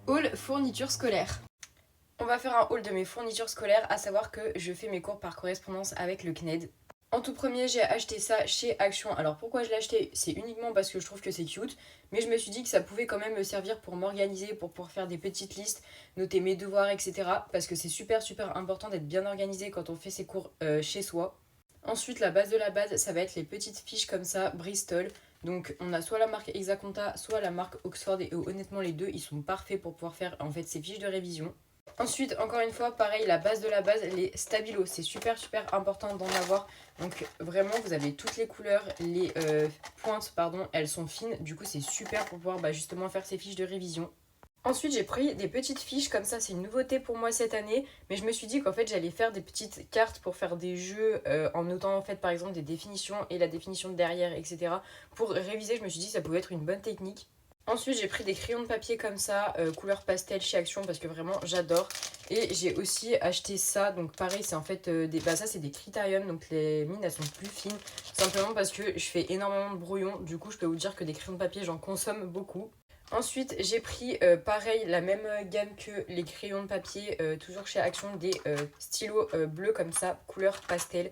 Haul fournitures scolaires. On va faire un haul de mes fournitures scolaires, à savoir que je fais mes cours par correspondance avec le CNED. En tout premier, j'ai acheté ça chez Action. Alors pourquoi je l'ai acheté? C'est uniquement parce que je trouve que c'est cute, mais je me suis dit que ça pouvait quand même me servir pour m'organiser, pour pouvoir faire des petites listes, noter mes devoirs, etc. Parce que c'est super important d'être bien organisé quand on fait ses cours chez soi. Ensuite, la base de la base, ça va être les petites fiches comme ça, Bristol. Donc on a soit la marque Exaconta, soit la marque Oxford, et honnêtement les deux, ils sont parfaits pour pouvoir faire en fait ces fiches de révision. Ensuite, encore une fois, pareil, la base de la base, les stabilos, c'est super important d'en avoir. Donc vraiment, vous avez toutes les couleurs, les pointes, pardon, elles sont fines. Du coup, c'est super pour pouvoir justement faire ces fiches de révision. Ensuite, j'ai pris des petites fiches comme ça, c'est une nouveauté pour moi cette année, mais je me suis dit qu'en fait j'allais faire des petites cartes pour faire des jeux en notant en fait par exemple des définitions et la définition de derrière, etc. Pour réviser, je me suis dit que ça pouvait être une bonne technique. Ensuite, j'ai pris des crayons de papier comme ça, couleur pastel chez Action parce que vraiment j'adore. Et j'ai aussi acheté ça, donc pareil, c'est en fait ça c'est des critériums, donc les mines elles sont plus fines, simplement parce que je fais énormément de brouillons, du coup je peux vous dire que des crayons de papier j'en consomme beaucoup. Ensuite, j'ai pris pareil la même gamme que les crayons de papier, toujours chez Action, des stylos bleus comme ça, couleur pastel.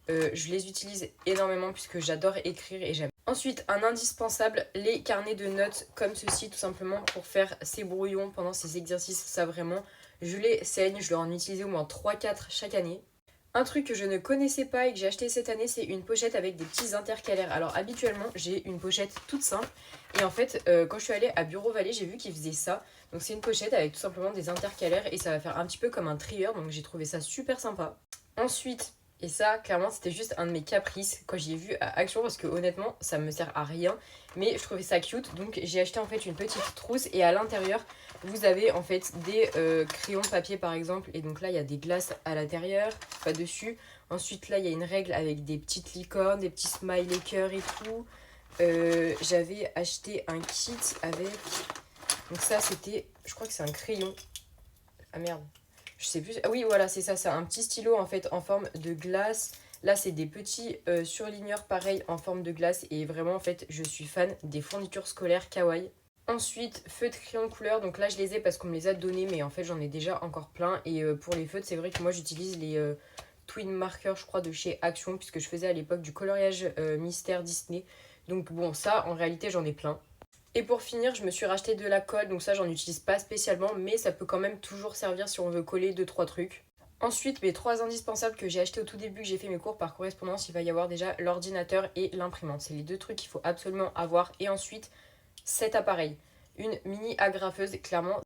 Je les utilise énormément puisque j'adore écrire et j'aime. Ensuite, un indispensable, les carnets de notes comme ceci, tout simplement pour faire ces brouillons pendant ces exercices. Ça vraiment, je les saigne, je dois en utiliser au moins 3-4 chaque année. Un truc que je ne connaissais pas et que j'ai acheté cette année, c'est une pochette avec des petits intercalaires. Alors habituellement, j'ai une pochette toute simple. Et en fait, quand je suis allée à Bureau Vallée, j'ai vu qu'ils faisaient ça. Donc c'est une pochette avec tout simplement des intercalaires et ça va faire un petit peu comme un trieur. Donc j'ai trouvé ça super sympa. Ensuite, et ça, clairement, c'était juste un de mes caprices quand j'y ai vu à Action parce que honnêtement, ça me sert à rien. Mais je trouvais ça cute. Donc j'ai acheté en fait une petite trousse et à l'intérieur, vous avez en fait des crayons de papier par exemple. Et donc là, il y a des glaces à l'intérieur, pas dessus. Ensuite, là, il y a une règle avec des petites licornes, des petits smiley cœurs et tout. J'avais acheté un kit avec... Donc ça, c'était... Je crois que c'est un crayon. Ah merde. Je sais plus. Ah oui, voilà, c'est ça. C'est un petit stylo en fait en forme de glace. Là, c'est des petits surligneurs pareil en forme de glace. Et vraiment, en fait, je suis fan des fournitures scolaires kawaii. Ensuite, feutres crayons de couleur. Donc là, je les ai parce qu'on me les a donnés. Mais en fait, j'en ai déjà encore plein. Et pour les feutres, c'est vrai que moi, j'utilise les Twin Markers, je crois, de chez Action. Puisque je faisais à l'époque du coloriage mystère Disney. Donc bon, ça, en réalité, j'en ai plein. Et pour finir, je me suis racheté de la colle, donc ça j'en utilise pas spécialement, mais ça peut quand même toujours servir si on veut coller 2-3 trucs. Ensuite, mes 3 indispensables que j'ai achetés au tout début que j'ai fait mes cours par correspondance, il va y avoir déjà l'ordinateur et l'imprimante. C'est les deux trucs qu'il faut absolument avoir. Et ensuite, cet appareil. Une mini agrafeuse, clairement,